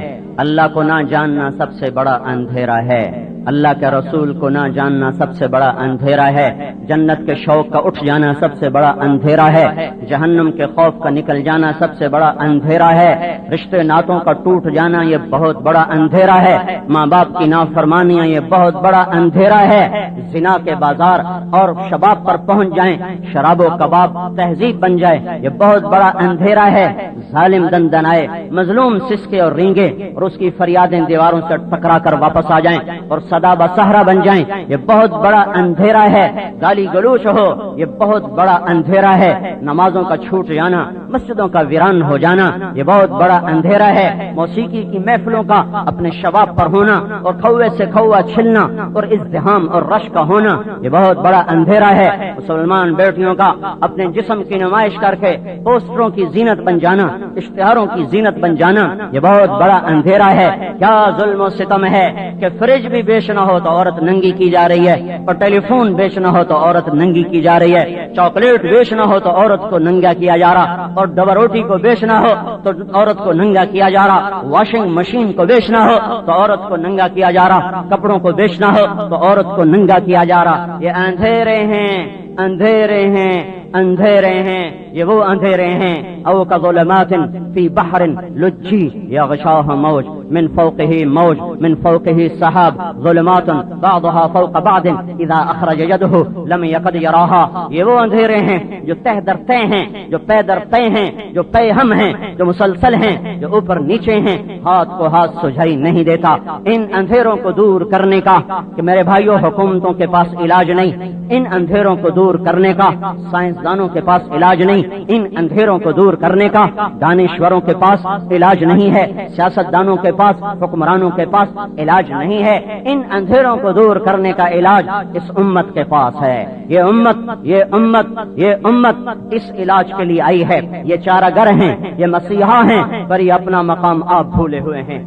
اللہ کو نہ جاننا سب سے بڑا اندھیرا ہے. اللہ کے رسول کو نہ جاننا سب سے بڑا اندھیرا ہے. جنت کے شوق کا اٹھ جانا سب سے بڑا اندھیرا ہے. جہنم کے خوف کا نکل جانا سب سے بڑا اندھیرا ہے. رشتے ناتوں کا ٹوٹ جانا یہ بہت بڑا اندھیرا ہے. ماں باپ کی نافرمانیاں یہ بہت بڑا اندھیرا ہے. زنا کے بازار اور شباب پر پہنچ جائیں، شراب و کباب تہذیب بن جائے، یہ بہت بڑا اندھیرا ہے. ظالم دندنائے، مظلوم سسکے اور رینگے اور اس کی فریادیں دیواروں سے ٹکرا کر واپس آ جائیں اور سدا بصحرا بن جائیں، یہ بہت بڑا اندھیرا ہے. گالی گلوچ ہو، یہ بہت بڑا اندھیرا ہے. نمازوں کا چھوٹ جانا، مسجدوں کا ویران ہو جانا، یہ بہت بڑا اندھیرا ہے. موسیقی کی محفلوں کا اپنے شباب پر ہونا اور کھوے سے کھوا چھلنا اور ازدحام اور رش کا ہونا، یہ بہت بڑا اندھیرا ہے. مسلمان بیٹیوں کا اپنے جسم کی نمائش کر کے پوسٹروں کی زینت بن جانا، اشتہاروں کی زینت بن جانا، یہ بہت بڑا اندھیرا ہے. کیا ظلم و ستم ہے کہ فریج بھی بیچنا ہو تو عورت ننگی کی جا رہی ہے، اور ٹیلی فون بیچنا ہو تو عورت ننگی کی جا رہی ہے. چاکلیٹ بیچنا ہو تو عورت کو ننگا کیا جا رہا، اور ڈبل روٹی کو بیچنا ہو تو عورت کو ننگا کیا جا رہا. واشنگ مشین کو بیچنا ہو تو عورت کو ننگا کیا جا رہا. کپڑوں کو بیچنا ہو تو عورت کو ننگا کیا جا رہا. یہ اندھیرے ہیں، اندھیرے ہیں، اندھیرے ہیں. یہ وہ اندھیرے ہیں او کظلمات فی بحر لجی یغشاہ موج من فوقه موج من فوقه سحاب ظلمات بعضها فوق بعض اذا اخرج يده لم يقد يراها. یہ وہ اندھیرے ہیں جو تہ در تہ ہیں، جو پے در پے ہیں، جو پے ہم ہیں، جو مسلسل ہیں، جو اوپر نیچے ہیں، ہاتھ کو ہاتھ سجھائی نہیں دیتا. ان اندھیروں کو دور کرنے کا کہ میرے بھائیوں حکومتوں کے پاس علاج نہیں، ان اندھیروں کو دور کرنے کا سائنسدانوں کے پاس علاج نہیں، ان اندھیروں کو دور کرنے کا دانشوروں کے پاس علاج نہیں ہے، سیاستدانوں کے پاس، حکمرانوں کے پاس علاج نہیں ہے. ان اندھیروں کو دور کرنے کا علاج اس امت کے پاس ہے. یہ امت اس علاج کے لیے آئی ہے. یہ چارہ گر ہیں، یہ مسیحا ہیں، پر یہ اپنا مقام آپ بھولے ہوئے ہیں.